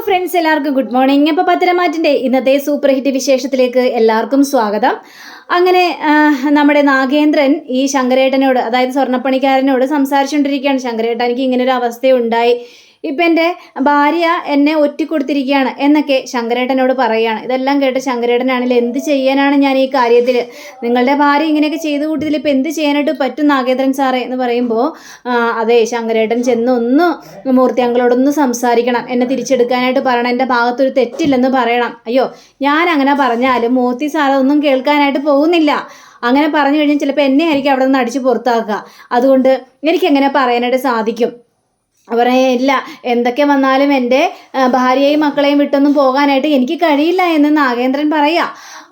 Friends, എല്ലാവർക്കും good morning. അപ്പോൾ പത്തരമാറ്റിൻ്റെ ഇന്നത്തെ സൂപ്പർ ഹിറ്റ് വിശേഷത്തിലേക്ക് എല്ലാവർക്കും സ്വാഗതം. അങ്ങനെ നമ്മുടെ നാഗേന്ദ്രൻ ഈ ശങ്കരേട്ടനോട്, അതായത് സ്വർണ്ണപ്പണിക്കാരനോട് സംസാരിച്ചുകൊണ്ടിരിക്കുകയാണ്. ശങ്കരേട്ടൻ, എനിക്ക് ഇങ്ങനൊരു അവസ്ഥയുണ്ടായി, ഇപ്പം എൻ്റെ ഭാര്യ എന്നെ ഒറ്റിക്കൊടുത്തിരിക്കുകയാണ് എന്നൊക്കെ ശങ്കരേട്ടനോട് പറയുകയാണ്. ഇതെല്ലാം കേട്ട് ശങ്കരേട്ടനാണെങ്കിൽ എന്ത് ചെയ്യാനാണ് ഞാൻ ഈ കാര്യത്തിൽ, നിങ്ങളുടെ ഭാര്യ ഇങ്ങനെയൊക്കെ ചെയ്തു കൂട്ടിയതിൽ ഇപ്പം എന്ത് ചെയ്യാനായിട്ട് പറ്റും നാഗേന്ദ്രൻ സാറേ എന്ന് പറയുമ്പോൾ, അതെ ശങ്കരേട്ടൻ ചെന്ന് ഒന്ന് മൂർത്തി അങ്കിളോടൊന്ന് സംസാരിക്കണം, എന്നെ തിരിച്ചെടുക്കാനായിട്ട് പറയണം, എൻ്റെ ഭാഗത്തൊരു തെറ്റില്ലെന്ന് പറയണം. അയ്യോ, ഞാൻ അങ്ങനെ പറഞ്ഞാലും മൂർത്തി സാറ് ഒന്നും കേൾക്കാനായിട്ട് പോകുന്നില്ല. അങ്ങനെ പറഞ്ഞു കഴിഞ്ഞാൽ ചിലപ്പോൾ എന്നെ ആയിരിക്കും അവിടെ നിന്ന് അടിച്ച് പുറത്താക്കുക. അതുകൊണ്ട് എനിക്കെങ്ങനെ പറയാനായിട്ട് സാധിക്കും? ഇല്ല, എന്തൊക്കെ വന്നാലും എൻ്റെ ഭാര്യയെയും മക്കളെയും വിട്ടൊന്നും പോകാനായിട്ട് എനിക്ക് കഴിയില്ല എന്ന് നാഗേന്ദ്രൻ പറയാ.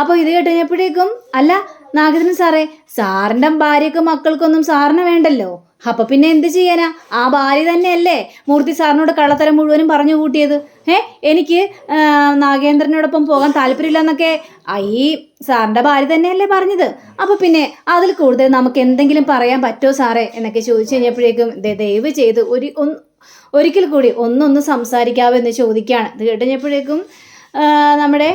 അപ്പോൾ ഇത് കേട്ടുകഴിഞ്ഞപ്പോഴേക്കും, അല്ല നാഗേന്ദ്രൻ സാറേ, സാറിൻ്റെ ഭാര്യയ്ക്കും മക്കൾക്കൊന്നും സാറിന് വേണ്ടല്ലോ, അപ്പൊ പിന്നെ എന്ത് ചെയ്യാനാ? ആ ഭാര്യ തന്നെയല്ലേ മൂർത്തി സാറിനോട് കള്ളത്തരം മുഴുവനും പറഞ്ഞു കൂട്ടിയത്. എനിക്ക് നാഗേന്ദ്രനോടൊപ്പം പോകാൻ താല്പര്യമില്ല എന്നൊക്കെ ഈ സാറിൻ്റെ ഭാര്യ തന്നെയല്ലേ പറഞ്ഞത്. അപ്പൊ പിന്നെ അതിൽ കൂടുതൽ നമുക്ക് എന്തെങ്കിലും പറയാൻ പറ്റുമോ സാറേ എന്നൊക്കെ ചോദിച്ചു കഴിഞ്ഞപ്പോഴേക്കും, ദയവ് ചെയ്ത് ഒരിക്കൽ കൂടി ഒന്നൊന്ന് സംസാരിക്കാവോ എന്ന് ചോദിക്കുകയാണ്. ഇത് കേട്ടുകഴിഞ്ഞപ്പോഴേക്കും നമ്മുടെ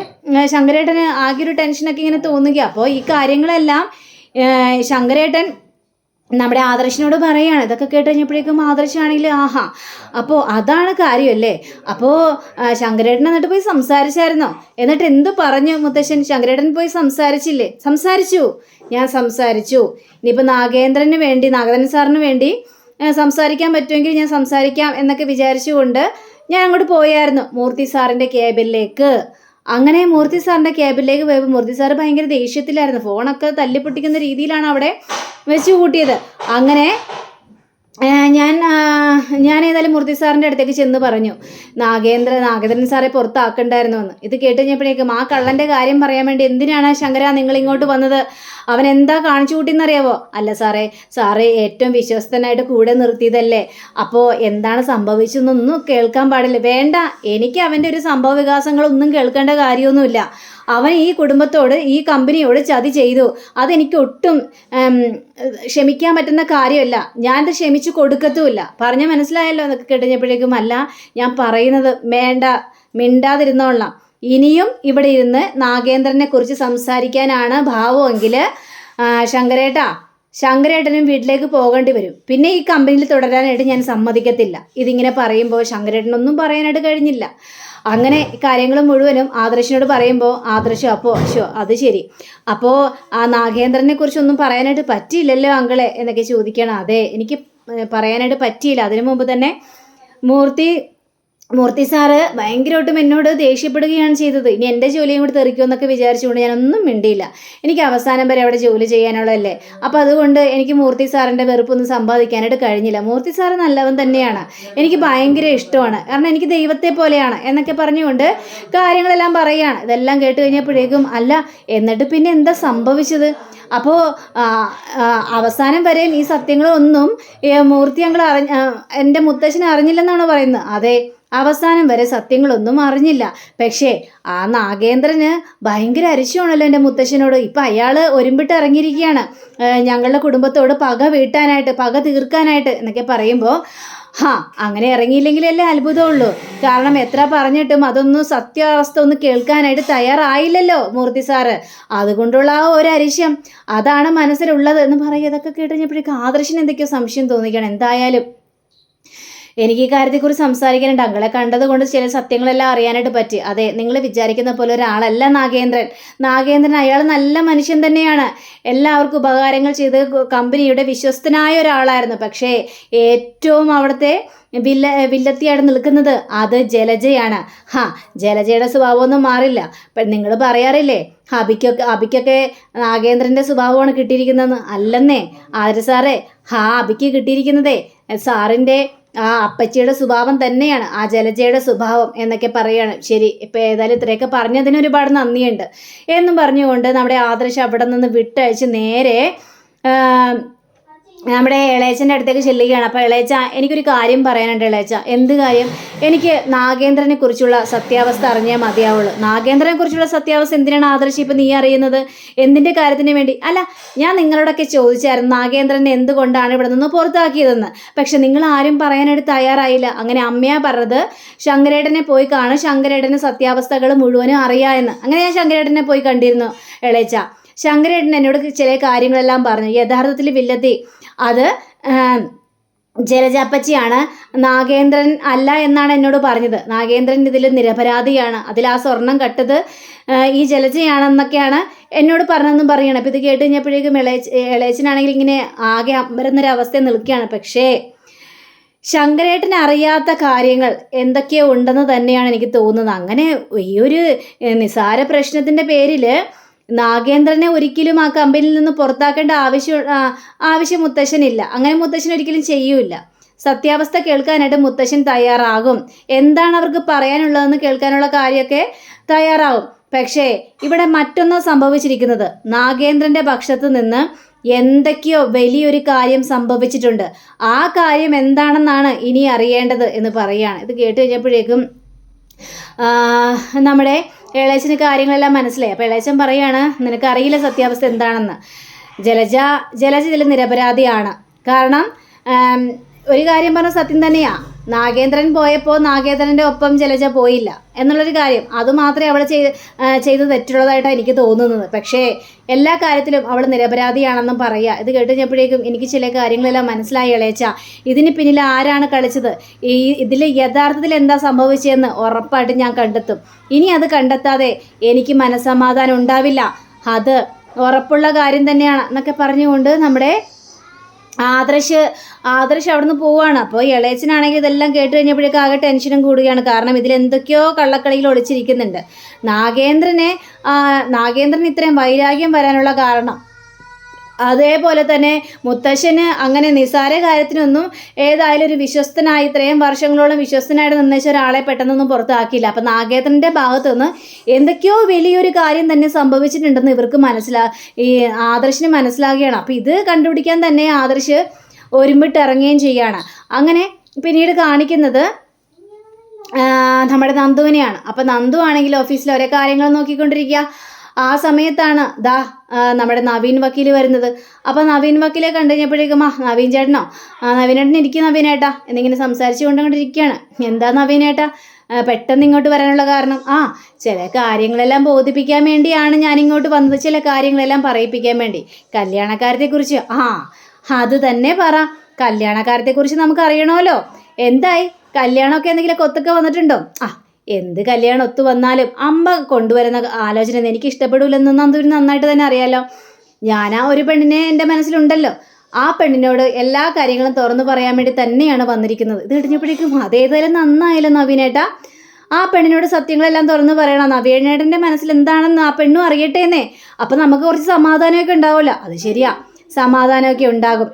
ശങ്കരേട്ടന് ആകെ ഒരു ടെൻഷനൊക്കെ ഇങ്ങനെ തോന്നുക. അപ്പോൾ ഈ കാര്യങ്ങളെല്ലാം ശങ്കരേട്ടൻ നമ്മുടെ ആദർശിനോട് പറയാണ്. ഇതൊക്കെ കേട്ട് കഴിഞ്ഞപ്പോഴേക്കും ആദർശാണെങ്കിൽ ആഹാ, അപ്പോൾ അതാണ് കാര്യമല്ലേ. അപ്പോൾ ശങ്കരേട്ടൻ എന്നിട്ട് പോയി സംസാരിച്ചായിരുന്നോ? എന്നിട്ട് എന്ത് പറഞ്ഞു മുത്തശ്ശൻ? ശങ്കരേട്ടൻ പോയി സംസാരിച്ചില്ലേ? സംസാരിച്ചു, ഞാൻ സംസാരിച്ചു. ഇനിയിപ്പോൾ നാഗേന്ദ്രൻ സാറിന് വേണ്ടി സംസാരിക്കാൻ പറ്റുമെങ്കിൽ ഞാൻ സംസാരിക്കാം എന്നൊക്കെ വിചാരിച്ചുകൊണ്ട് ഞാൻ അങ്ങോട്ട് പോയായിരുന്നു മൂർത്തി സാറിൻ്റെ ക്യാബിലേക്ക്. അങ്ങനെ മൂർത്തി സാറിൻ്റെ ക്യാബിലേക്ക് പോയപ്പോൾ മൂർത്തി സാറ് ഭയങ്കര ദേഷ്യത്തിലായിരുന്നു. ഫോണൊക്കെ തല്ലിപ്പൊട്ടിക്കുന്ന രീതിയിലാണ് അവിടെ വെച്ച് കൂട്ടിയത്. അങ്ങനെ ഞാൻ ഏതായാലും മൂർത്തി സാറിൻ്റെ അടുത്തേക്ക് ചെന്ന് പറഞ്ഞു, നാഗേന്ദ്രൻ സാറെ പുറത്താക്കണ്ടായിരുന്നു എന്ന്. ഇത് കേട്ട് കഴിഞ്ഞപ്പോഴേക്കും ആ കള്ളൻ്റെ കാര്യം പറയാൻ വേണ്ടി എന്തിനാണ് ശങ്കര നിങ്ങൾ ഇങ്ങോട്ട് വന്നത്? അവൻ എന്താ കാണിച്ചു കൂട്ടിയെന്നറിയാവോ? അല്ല സാറേ ഏറ്റവും വിശ്വസ്തനായിട്ട് കൂടെ നിർത്തിയതല്ലേ, അപ്പോൾ എന്താണ് സംഭവിച്ചതെന്നൊന്നും കേൾക്കാൻ പാടില്ല. വേണ്ട, എനിക്ക് അവൻ്റെ ഒരു സംഭവ വികാസങ്ങളൊന്നും കേൾക്കേണ്ട കാര്യമൊന്നുമില്ല. അവൻ ഈ കുടുംബത്തോട്, ഈ കമ്പനിയോട് ചതി ചെയ്തു. അതെനിക്ക് ഒട്ടും ക്ഷമിക്കാൻ പറ്റുന്ന കാര്യമല്ല. ഞാനത് ക്ഷമിച്ചു കൊടുക്കത്തുമില്ല. പറഞ്ഞ മനസ്സിലായല്ലോ എന്നൊക്കെ കേട്ടുകഴിഞ്ഞപ്പോഴേക്കും, അല്ല ഞാൻ പറയുന്നത് വേണ്ട, മിണ്ടാതിരുന്നോളാം. ഇനിയും ഇവിടെ ഇരുന്ന് നാഗേന്ദ്രനെ കുറിച്ച് സംസാരിക്കാനാണ് ഭാവമെങ്കിൽ ശങ്കരേട്ടനും വീട്ടിലേക്ക് പോകേണ്ടി വരും. പിന്നെ ഈ കമ്പനിയിൽ തുടരാനായിട്ട് ഞാൻ സമ്മതിക്കത്തില്ല. ഇതിങ്ങനെ പറയുമ്പോൾ ശങ്കരേട്ടനൊന്നും പറയാനായിട്ട് കഴിഞ്ഞില്ല. അങ്ങനെ കാര്യങ്ങൾ മുഴുവനും ആദർശിനോട് പറയുമ്പോൾ ആദർശ് അപ്പോൾ അത് ശരി, അപ്പോൾ ആ നാഗേന്ദ്രനെ കുറിച്ചൊന്നും പറയാനായിട്ട് പറ്റിയില്ലല്ലോ അങ്കിളെ എന്നൊക്കെ ചോദിക്കണം. അതെ, എനിക്ക് പറയാനായിട്ട് പറ്റിയില്ല. അതിനു മുമ്പ് തന്നെ മൂർത്തി സാറ് ഭയങ്കരമായിട്ടും എന്നോട് ദേഷ്യപ്പെടുകയാണ് ചെയ്തത്. ഇനി എൻ്റെ ജോലിയും കൂടി തെറിക്കുമെന്നൊക്കെ വിചാരിച്ചുകൊണ്ട് ഞാനൊന്നും മിണ്ടിയില്ല. എനിക്ക് അവസാനം വരെ അവിടെ ജോലി ചെയ്യാനുള്ളതല്ലേ. അപ്പോൾ അതുകൊണ്ട് എനിക്ക് മൂർത്തി സാറിൻ്റെ വെറുപ്പൊന്നും സമ്പാദിക്കാനായിട്ട് കഴിഞ്ഞില്ല. മൂർത്തി സാറ് നല്ലവൻ തന്നെയാണ്, എനിക്ക് ഭയങ്കര ഇഷ്ടമാണ്, കാരണം എനിക്ക് ദൈവത്തെ പോലെയാണ് എന്നൊക്കെ പറഞ്ഞുകൊണ്ട് കാര്യങ്ങളെല്ലാം പറയുകയാണ്. ഇതെല്ലാം കേട്ട് കഴിഞ്ഞപ്പോഴേക്കും, അല്ല എന്നിട്ട് പിന്നെ എന്താ സംഭവിച്ചത്? അപ്പോൾ അവസാനം വരെയും ഈ സത്യങ്ങളൊന്നും മൂർത്തി അങ്കിൾ എൻ്റെ മുത്തശ്ശൻ അറിഞ്ഞില്ലെന്നാണ് പറയുന്നത്. അതെ, അവസാനം വരെ സത്യങ്ങളൊന്നും അറിഞ്ഞില്ല. പക്ഷേ ആ നാഗേന്ദ്രന് ഭയങ്കര അരിശമാണല്ലോ എൻ്റെ മുത്തശ്ശനോട്. ഇപ്പം അയാൾ ഒരുമ്പിട്ട് ഇറങ്ങിയിരിക്കുകയാണ് ഞങ്ങളുടെ കുടുംബത്തോട് പക വീട്ടാനായിട്ട്, പക തീർക്കാനായിട്ട് എന്നൊക്കെ പറയുമ്പോൾ, അങ്ങനെ ഇറങ്ങിയില്ലെങ്കിലല്ലേ അത്ഭുതമുള്ളൂ. കാരണം എത്ര പറഞ്ഞിട്ടും അതൊന്നും സത്യാവസ്ഥ ഒന്ന് കേൾക്കാനായിട്ട് തയ്യാറായില്ലല്ലോ മൂർത്തി സാറ്. അതുകൊണ്ടുള്ള ആ ഒരു അരിശം അതാണ് മനസ്സിലുള്ളത് എന്ന് പറയുക. ഇതൊക്കെ കേട്ടുകഴിഞ്ഞപ്പോഴേക്കും ആദർശന് എന്തൊക്കെയോ സംശയം തോന്നിക്കണം. എന്തായാലും എനിക്ക് ഈ കാര്യത്തെക്കുറിച്ച് സംസാരിക്കാനുണ്ട്. അങ്ങളെ കണ്ടത് കൊണ്ട് ചില സത്യങ്ങളെല്ലാം അറിയാനായിട്ട് പറ്റി. അതെ, നിങ്ങൾ വിചാരിക്കുന്ന പോലെ ഒരാളല്ല നാഗേന്ദ്രൻ അയാൾ നല്ല മനുഷ്യൻ തന്നെയാണ്. എല്ലാവർക്കും ഉപകാരങ്ങൾ ചെയ്ത് കമ്പനിയുടെ വിശ്വസ്തനായ ഒരാളായിരുന്നു. പക്ഷേ ഏറ്റവും അവിടുത്തെ വില്ലത്തിയായിട്ട് നിൽക്കുന്നത് അത് ജലജയാണ്. ജലജയുടെ സ്വഭാവമൊന്നും മാറില്ല. നിങ്ങൾ പറയാറില്ലേ അബിക്കൊക്കെ നാഗേന്ദ്രൻ്റെ സ്വഭാവമാണ് കിട്ടിയിരിക്കുന്നതെന്ന്. അല്ലെന്നേ ആര് സാറേ, അബിക്ക് കിട്ടിയിരിക്കുന്നതേ സാറിൻ്റെ ആ അപ്പച്ചിയുടെ സ്വഭാവം തന്നെയാണ്, ആ ജലജയുടെ സ്വഭാവം എന്നൊക്കെ പറയാണ്. ശരി, ഇപ്പം ഏതായാലും ഇത്രയൊക്കെ പറഞ്ഞതിന് ഒരുപാട് നന്ദിയുണ്ട് എന്നും പറഞ്ഞുകൊണ്ട് നമ്മുടെ ആദർശ് അവിടെ നിന്ന് വിട്ടയച്ച് നേരെ നമ്മുടെ ഇളയച്ചൻ്റെ അടുത്തേക്ക് ചെല്ലുകയാണ്. അപ്പോൾ ഇളയച്ച, എനിക്കൊരു കാര്യം പറയാനുണ്ട് ഇളയച്ച. എന്ത് കാര്യം? എനിക്ക് നാഗേന്ദ്രനെ കുറിച്ചുള്ള സത്യാവസ്ഥ അറിഞ്ഞാൽ മതിയാവുള്ളൂ. നാഗേന്ദ്രനെ കുറിച്ചുള്ള സത്യാവസ്ഥ എന്തിനാണ് ആദർശ് ഇപ്പം നീ അറിയുന്നത്? എന്തിൻ്റെ കാര്യത്തിന് വേണ്ടി? അല്ല, ഞാൻ നിങ്ങളോടൊക്കെ ചോദിച്ചായിരുന്നു നാഗേന്ദ്രനെ എന്തുകൊണ്ടാണ് ഇവിടെ നിന്ന് പുറത്താക്കിയതെന്ന്. പക്ഷെ നിങ്ങൾ ആരും പറയാനായിട്ട് തയ്യാറായില്ല. അങ്ങനെ അമ്മയാ പറഞ്ഞത് ശങ്കരേട്ടനെ പോയി കാണും, ശങ്കരേട്ടന് സത്യാവസ്ഥകൾ മുഴുവനും അറിയാമെന്ന്. അങ്ങനെ ഞാൻ ശങ്കരേട്ടനെ പോയി കണ്ടിരുന്നു ഇളയച്ച. ശങ്കരേട്ടൻ എന്നോട് ചില കാര്യങ്ങളെല്ലാം പറഞ്ഞു. യഥാർത്ഥത്തിൽ വില്ലത്തി അത് ജലജാപ്പച്ചിയാണ്, നാഗേന്ദ്രൻ അല്ല എന്നാണ് എന്നോട് പറഞ്ഞത്. നാഗേന്ദ്രൻ ഇതിൽ നിരപരാധിയാണ്, അതിൽ ആ സ്വർണം കട്ടത് ഈ ജലജയാണെന്നൊക്കെയാണ് എന്നോട് പറഞ്ഞതെന്നും പറയണം. അപ്പോൾ ഇത് കേട്ട് കഴിഞ്ഞപ്പോഴേക്കും ഇളയച്ചനാണെങ്കിൽ ഇങ്ങനെ ആകെ അമ്പരന്നൊരവസ്ഥ നിൽക്കുകയാണ്. പക്ഷേ ശങ്കരേട്ടന് അറിയാത്ത കാര്യങ്ങൾ എന്തൊക്കെയോ ഉണ്ടെന്ന് തന്നെയാണ് എനിക്ക് തോന്നുന്നത്. അങ്ങനെ ഈ ഒരു നിസാര പ്രശ്നത്തിൻ്റെ പേരിൽ നാഗേന്ദ്രനെ ഒരിക്കലും ആ കമ്പനിയിൽ നിന്ന് പുറത്താക്കേണ്ട ആവശ്യം മുത്തശ്ശനില്ല. അങ്ങനെ മുത്തശ്ശൻ ഒരിക്കലും ചെയ്യൂല. സത്യാവസ്ഥ കേൾക്കാനായിട്ട് മുത്തശ്ശൻ തയ്യാറാകും. എന്താണ് അവർക്ക് പറയാനുള്ളതെന്ന് കേൾക്കാനുള്ള കാര്യമൊക്കെ തയ്യാറാവും. പക്ഷേ ഇവിടെ മറ്റൊന്ന് സംഭവിച്ചിരിക്കുന്നത്, നാഗേന്ദ്രൻ്റെ പക്ഷത്ത് നിന്ന് എന്തൊക്കെയോ വലിയൊരു കാര്യം സംഭവിച്ചിട്ടുണ്ട്. ആ കാര്യം എന്താണെന്നാണ് ഇനി അറിയേണ്ടത് എന്ന് പറയുകയാണ്. ഇത് കേട്ട് കഴിഞ്ഞപ്പോഴേക്കും നമ്മുടെ ഇളയച്ചന് കാര്യങ്ങളെല്ലാം മനസ്സിലായി. അപ്പോൾ ഇളയച്ചൻ പറയാണ്, നിനക്കറിയില്ല സത്യാവസ്ഥ എന്താണെന്ന്. ജലജ ഇതിൽ നിരപരാധിയാണ്. കാരണം ഒരു കാര്യം പറഞ്ഞ സത്യം തന്നെയാണ്. നാഗേന്ദ്രൻ പോയപ്പോൾ നാഗേന്ദ്രൻ്റെ ഒപ്പം ജലജ പോയില്ല എന്നുള്ളൊരു കാര്യം, അതുമാത്രമേ അവൾ ചെയ്ത് തെറ്റുള്ളതായിട്ടാണ് എനിക്ക് തോന്നുന്നത്. പക്ഷേ എല്ലാ കാര്യത്തിലും അവൾ നിരപരാധിയാണെന്നും പറയുക. ഇത് കേട്ടുകഴിഞ്ഞപ്പോഴേക്കും എനിക്ക് ചില കാര്യങ്ങളെല്ലാം മനസ്സിലായി ഇളയച്ച. ഇതിന് പിന്നിൽ ആരാണ് കളിച്ചത്, ഇതിൽ യഥാർത്ഥത്തിൽ എന്താ സംഭവിച്ചതെന്ന് ഉറപ്പായിട്ടും ഞാൻ കണ്ടെത്തും. ഇനി അത് കണ്ടെത്താതെ എനിക്ക് മനസ്സമാധാനം ഉണ്ടാവില്ല, അത് ഉറപ്പുള്ള കാര്യം തന്നെയാണ് എന്നൊക്കെ പറഞ്ഞുകൊണ്ട് നമ്മുടെ ആദർശ് അവിടുന്ന് പോവുകയാണ്. അപ്പോൾ ഇളയച്ചനാണെങ്കിൽ ഇതെല്ലാം കേട്ട് കഴിഞ്ഞപ്പോഴേക്കും ആകെ ടെൻഷനും കൂടുകയാണ്. കാരണം ഇതിലെന്തൊക്കെയോ കള്ളക്കളിയിൽ ഒളിച്ചിരിക്കുന്നുണ്ട്. നാഗേന്ദ്രൻ ഇത്രയും വൈരാഗ്യം വരാനുള്ള കാരണം, അതേപോലെ തന്നെ മുത്തശ്ശന് അങ്ങനെ നിസ്സാര കാര്യത്തിനൊന്നും ഏതായാലും ഒരു വിശ്വസ്തനായി ഇത്രയും വർഷങ്ങളോളം വിശ്വസ്തനായിട്ട് നിന്നേച്ച ഒരാളെ പെട്ടെന്നൊന്നും പുറത്താക്കിയില്ല. അപ്പം നാഗേന്ദ്രൻ്റെ ഭാഗത്തു നിന്ന് എന്തൊക്കെയോ വലിയൊരു കാര്യം തന്നെ സംഭവിച്ചിട്ടുണ്ടെന്ന് ഇവർക്ക് ഈ ആദർശിന് മനസ്സിലാകുകയാണ്. അപ്പം ഇത് കണ്ടുപിടിക്കാൻ തന്നെ ആദർശ് ഒരുമിട്ട് ഇറങ്ങുകയും ചെയ്യുകയാണ്. അങ്ങനെ പിന്നീട് കാണിക്കുന്നത് നമ്മുടെ നന്ദുവിനെയാണ്. അപ്പം നന്ദു ആണെങ്കിൽ ഓഫീസിൽ ഓരോ കാര്യങ്ങൾ നോക്കിക്കൊണ്ടിരിക്കുക. ആ സമയത്താണ് നമ്മുടെ നവീൻ വക്കീൽ വരുന്നത്. അപ്പോൾ നവീൻ വക്കീലെ കണ്ടു കഴിഞ്ഞപ്പോഴേക്കും നവീൻ ചേട്ടനോ, നവീനേട്ടൻ ഇരിക്കും നവീനേട്ടാ എന്നിങ്ങനെ സംസാരിച്ചു കൊണ്ടുകൊണ്ടിരിക്കുകയാണ്. എന്താ നവീനേട്ടാ പെട്ടെന്ന് ഇങ്ങോട്ട് വരാനുള്ള കാരണം? ചില കാര്യങ്ങളെല്ലാം ബോധിപ്പിക്കാൻ വേണ്ടിയാണ് ഞാനിങ്ങോട്ട് വന്നത്, ചില കാര്യങ്ങളെല്ലാം പറയിപ്പിക്കാൻ വേണ്ടി. കല്യാണക്കാര്യത്തെക്കുറിച്ച് അത് തന്നെ പറ. കല്യാണക്കാര്യത്തെക്കുറിച്ച് നമുക്ക് അറിയണമല്ലോ. എന്തായി കല്യാണമൊക്കെ എന്തെങ്കിലുമൊക്കെ ഒത്തൊക്കെ വന്നിട്ടുണ്ടോ? എന്ത് കല്യാണം ഒത്തു വന്നാലും അമ്മ കൊണ്ടുവരുന്ന ആലോചന എനിക്ക് ഇഷ്ടപ്പെടില്ലെന്ന് നന്ദുവിന് നന്നായിട്ട് തന്നെ അറിയാലോ. ഞാൻ ആ ഒരു പെണ്ണിനെ എൻ്റെ മനസ്സിലുണ്ടല്ലോ, ആ പെണ്ണിനോട് എല്ലാ കാര്യങ്ങളും തുറന്നു പറയാൻ വേണ്ടി തന്നെയാണ് വന്നിരിക്കുന്നത്. ഇത് കഴിഞ്ഞപ്പോഴേക്കും അതേതായാലും നന്നായാലും നവീനേട്ടാ, ആ പെണ്ണിനോട് സത്യങ്ങളെല്ലാം തുറന്നു പറയണം. നവീനേട്ടൻ്റെ മനസ്സിൽ എന്താണെന്ന് ആ പെണ്ണും അറിയട്ടേന്നേ. അപ്പം നമുക്ക് കുറച്ച് സമാധാനമൊക്കെ ഉണ്ടാവുമല്ലോ. അത് ശരിയാ, സമാധാനമൊക്കെ ഉണ്ടാകും.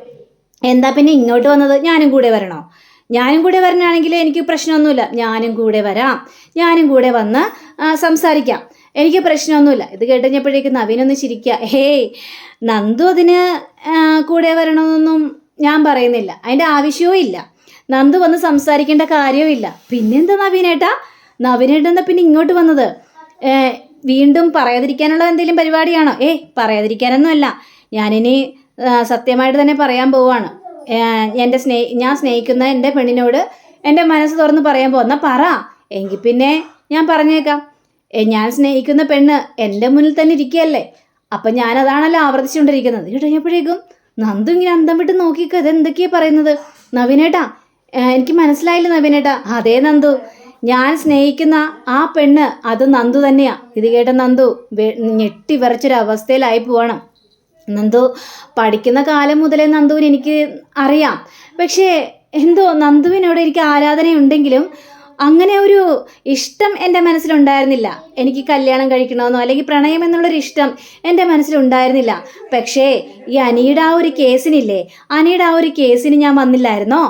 എന്താ പിന്നെ ഇങ്ങോട്ട് വന്നത്? ഞാനും കൂടെ വരണോ? ഞാനും കൂടെ വരണാണെങ്കിൽ എനിക്ക് പ്രശ്നമൊന്നുമില്ല, ഞാനും കൂടെ വരാം, ഞാനും കൂടെ വന്ന് സംസാരിക്കാം, എനിക്ക് പ്രശ്നമൊന്നുമില്ല. ഇത് കേട്ടുകഴിഞ്ഞപ്പോഴേക്കും നവീനൊന്ന് ചിരിക്കുക. നന്ദു അതിന് കൂടെ വരണമെന്നൊന്നും ഞാൻ പറയുന്നില്ല, അതിൻ്റെ ആവശ്യവും ഇല്ല. നന്ദു വന്ന് സംസാരിക്കേണ്ട കാര്യവും ഇല്ല. പിന്നെന്താ നവീനേട്ടാ പിന്നെ ഇങ്ങോട്ട് വന്നത്? വീണ്ടും പറയാതിരിക്കാനുള്ള എന്തെങ്കിലും പരിപാടിയാണോ? പറയാതിരിക്കാനൊന്നുമല്ല, ഞാനിനി സത്യമായിട്ട് തന്നെ പറയാൻ പോവാണ്. ഞാൻ സ്നേഹിക്കുന്ന എൻ്റെ പെണ്ണിനോട് എൻ്റെ മനസ്സ് തുറന്ന് പറയാൻ പോകുന്ന പറ. എങ്കിൽ പിന്നെ ഞാൻ പറഞ്ഞേക്കാം, ഞാൻ സ്നേഹിക്കുന്ന പെണ്ണ് എൻ്റെ മുന്നിൽ തന്നെ ഇരിക്കുകയല്ലേ, അപ്പം ഞാനതാണല്ലോ ആവർത്തിച്ചുകൊണ്ടിരിക്കുന്നത്. കഴിഞ്ഞപ്പോഴേക്കും നന്ദു ഇങ്ങനെ അന്തം വിട്ട് നോക്കിക്കുക, ഇതെന്തൊക്കെയാണ് പറയുന്നത്? നവീനേട്ടാ എനിക്ക് മനസ്സിലായില്ല നവീനേട്ടാ. അതേ നന്ദു, ഞാൻ സ്നേഹിക്കുന്ന ആ പെണ്ണ് അത് നന്ദു തന്നെയാണ്. ഇത് കേട്ട നന്ദു ഞെട്ടി വിറച്ചൊരവസ്ഥയിലായി പോവാണ്. നന്ദു പഠിക്കുന്ന കാലം മുതലേ നന്ദുവിന് എനിക്ക് അറിയാം. പക്ഷേ എന്തോ നന്ദുവിനോട് എനിക്ക് ആരാധനയുണ്ടെങ്കിലും അങ്ങനെ ഒരു ഇഷ്ടം എൻ്റെ മനസ്സിലുണ്ടായിരുന്നില്ല. എനിക്ക് കല്യാണം കഴിക്കണമെന്നോ അല്ലെങ്കിൽ പ്രണയം എന്നുള്ളൊരു ഇഷ്ടം എൻ്റെ മനസ്സിലുണ്ടായിരുന്നില്ല. പക്ഷേ ഈ അനിയുടെ ആ ഒരു കേസിന് ഞാൻ വന്നില്ലായിരുന്നോ?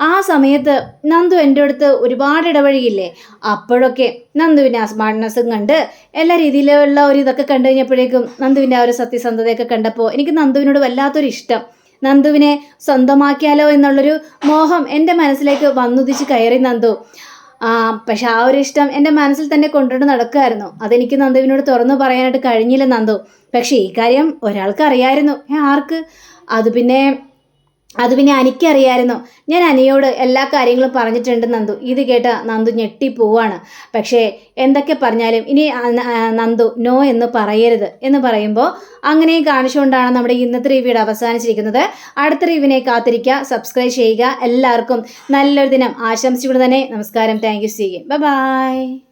ആ സമയത്ത് നന്ദു എൻ്റെ അടുത്ത് ഒരുപാട് ഇടപഴകിയില്ലേ? അപ്പോഴൊക്കെ നന്ദുവിൻ്റെ ആ സ്മാർട്ട്നെസ്സും കണ്ട് എല്ലാ രീതിയിലുള്ള ഒരു ഇതൊക്കെ കണ്ടു കഴിഞ്ഞപ്പോഴേക്കും നന്ദുവിൻ്റെ ആ ഒരു സത്യസന്ധതയൊക്കെ കണ്ടപ്പോൾ എനിക്ക് നന്ദുവിനോട് വല്ലാത്തൊരു ഇഷ്ടം. നന്ദുവിനെ സ്വന്തമാക്കിയാലോ എന്നുള്ളൊരു മോഹം എൻ്റെ മനസ്സിലേക്ക് വന്നുദിച്ച് കയറി നന്ദു. പക്ഷെ ആ ഒരു ഇഷ്ടം എൻ്റെ മനസ്സിൽ തന്നെ കൊണ്ടുകൊണ്ട് നടക്കുമായിരുന്നു. അതെനിക്ക് നന്ദുവിനോട് തുറന്നു പറയാനായിട്ട് കഴിഞ്ഞില്ല നന്ദു. പക്ഷേ ഈ കാര്യം ഒരാൾക്ക് അറിയായിരുന്നു. ആർക്ക്? അത് പിന്നെ എനിക്കറിയായിരുന്നു. ഞാൻ അനിയോട് എല്ലാ കാര്യങ്ങളും പറഞ്ഞിട്ടുണ്ട് നന്ദു. ഇത് കേട്ട നന്ദു ഞെട്ടിപ്പോവാണ്. പക്ഷേ എന്തൊക്കെ പറഞ്ഞാലും ഇനി നന്ദു നോ എന്ന് പറയരുത് എന്ന് പറയുമ്പോൾ അങ്ങനെയും കാണിച്ചുകൊണ്ടാണ് നമ്മുടെ ഇന്നത്തെ റിവ്യൂടെ അവസാനിച്ചിരിക്കുന്നത്. അടുത്ത റിവ്യൂവിനെ കാത്തിരിക്കുക, സബ്സ്ക്രൈബ് ചെയ്യുക. എല്ലാവർക്കും നല്ലൊരു ദിനം ആശംസിച്ചുകൊണ്ട് തന്നെ നമസ്കാരം. Thank you. See you. By.